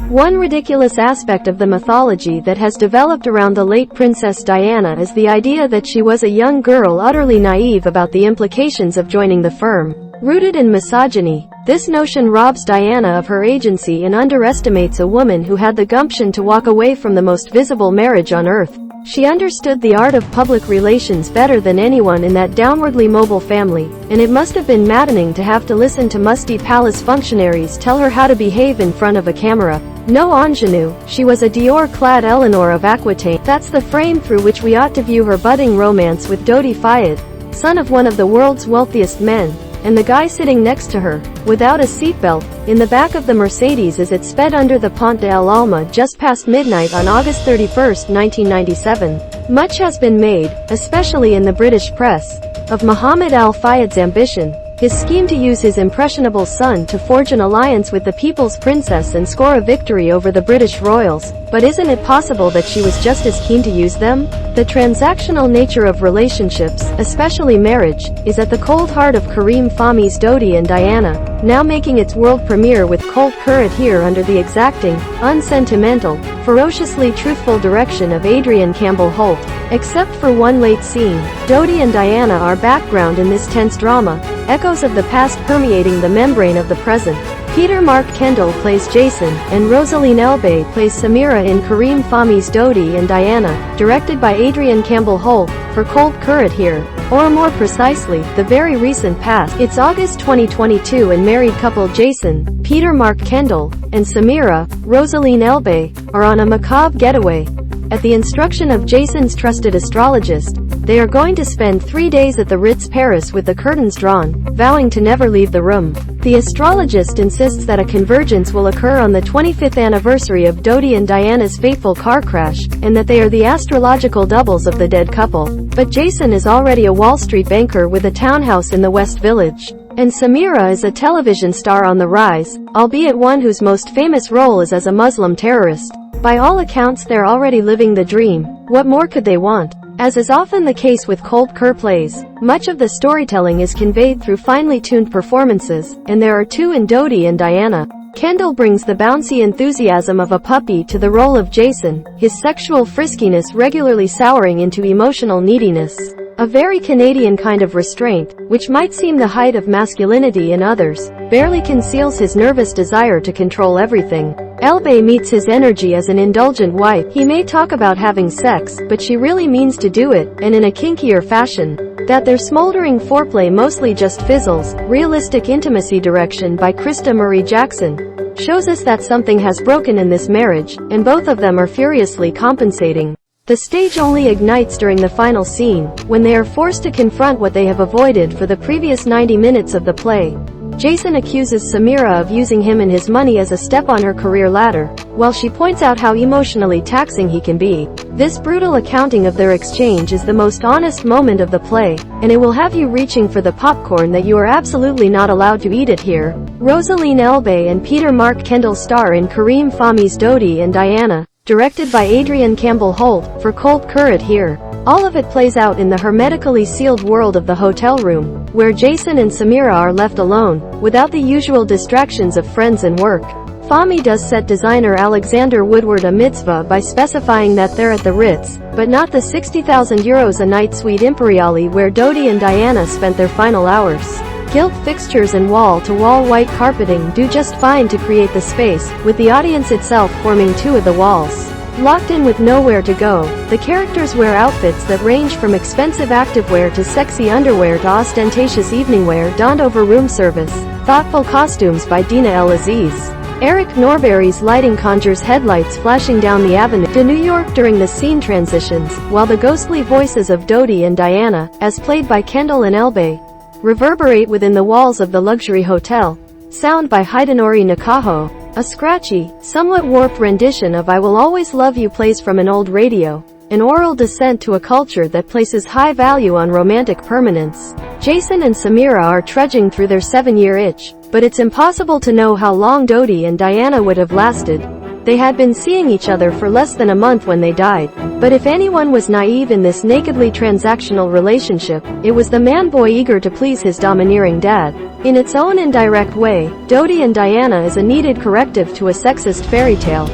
One ridiculous aspect of the mythology that has developed around the late Princess Diana is the idea that she was a young girl utterly naive about the implications of joining the firm. Rooted in misogyny, this notion robs Diana of her agency and underestimates a woman who had the gumption to walk away from the most visible marriage on earth. She understood the art of public relations better than anyone in that downwardly mobile family, and it must have been maddening to have to listen to musty palace functionaries tell her how to behave in front of a camera. No ingenue, she was a Dior-clad Eleanor of Aquitaine. That's the frame through which we ought to view her budding romance with Dodi Fayed, son of one of the world's wealthiest men, and the guy sitting next to her, without a seatbelt, in the back of the Mercedes as it sped under the Pont de l'Alma just past midnight on August 31, 1997. Much has been made, especially in the British press, of Mohamed Al-Fayed's ambition, his scheme to use his impressionable son to forge an alliance with the people's princess and score a victory over the British royals. But isn't it possible that she was just as keen to use them? The transactional nature of relationships, especially marriage, is at the cold heart of Kareem Fahmy's Dodi and Diana, now making its world premiere with Colt Coeur here under the exacting, unsentimental, ferociously truthful direction of Adrienne Campbell-Holt. Except for one late scene, Dodi and Diana are background in this tense drama, echoes of the past permeating the membrane of the present. Mark Kendall plays Jason, and Rosaline Elbay plays Samira in Kareem Fahmy's Dodi and Diana, directed by Adrienne Campbell-Holt, for Colt Coeur here, or more precisely, the very recent past. It's August 2022 and married couple Jason, Mark Kendall, and Samira, Rosaline Elbay, are on a macabre getaway. At the instruction of Jason's trusted astrologist, they are going to spend 3 days at the Ritz Paris with the curtains drawn, vowing to never leave the room. The astrologist insists that a convergence will occur on the 25th anniversary of Dodi and Diana's fateful car crash, and that they are the astrological doubles of the dead couple. But Jason is already a Wall Street banker with a townhouse in the West Village. And Samira is a television star on the rise, albeit one whose most famous role is as a Muslim terrorist. By all accounts they're already living the dream. What more could they want? As is often the case with Colt Coeur plays, much of the storytelling is conveyed through finely tuned performances, and there are two in Dodi and Diana. Kendall brings the bouncy enthusiasm of a puppy to the role of Jason, his sexual friskiness regularly souring into emotional neediness. A very Canadian kind of restraint, which might seem the height of masculinity in others, barely conceals his nervous desire to control everything. Elbay meets his energy as an indulgent wife. He may talk about having sex, but she really means to do it, and in a kinkier fashion. That their smoldering foreplay mostly just fizzles. Realistic intimacy direction by Crista Marie Jackson shows us that something has broken in this marriage, and both of them are furiously compensating. The stage only ignites during the final scene, when they are forced to confront what they have avoided for the previous 90 minutes of the play. Jason accuses Samira of using him and his money as a step on her career ladder, while she points out how emotionally taxing he can be. This brutal accounting of their exchange is the most honest moment of the play, and it will have you reaching for the popcorn that you are absolutely not allowed to eat it here. Rosaline Elbay and Mark Kendall star in Kareem Fahmy's Dodi and Diana, directed by Adrienne Campbell-Holt, for Colt Coeur here. All of it plays out in the hermetically sealed world of the hotel room, where Jason and Samira are left alone, without the usual distractions of friends and work. Fahmy does set designer Alexander Woodward a mitzvah by specifying that they're at the Ritz, but not the €60,000 a night Suite Impériale where Dodi and Diana spent their final hours. Gilt fixtures and wall-to-wall white carpeting do just fine to create the space, with the audience itself forming two of the walls. Locked in with nowhere to go, the characters wear outfits that range from expensive activewear to sexy underwear to ostentatious evening wear donned over room service. Thoughtful costumes by Dina El-Aziz. Eric Norberry's lighting conjures headlights flashing down the avenue to New York during the scene transitions, while the ghostly voices of Dodi and Diana, as played by Kendall and Elbay, reverberate within the walls of the luxury hotel. Sound by Hidenori Nakaho. A scratchy, somewhat warped rendition of I Will Always Love You plays from an old radio, an oral descent to a culture that places high value on romantic permanence. Jason and Samira are trudging through their 7-year itch, but it's impossible to know how long Dodi and Diana would have lasted. They had been seeing each other for less than a month when they died. But if anyone was naive in this nakedly transactional relationship, it was the man-boy eager to please his domineering dad. In its own indirect way, Dodi and Diana is a needed corrective to a sexist fairy tale.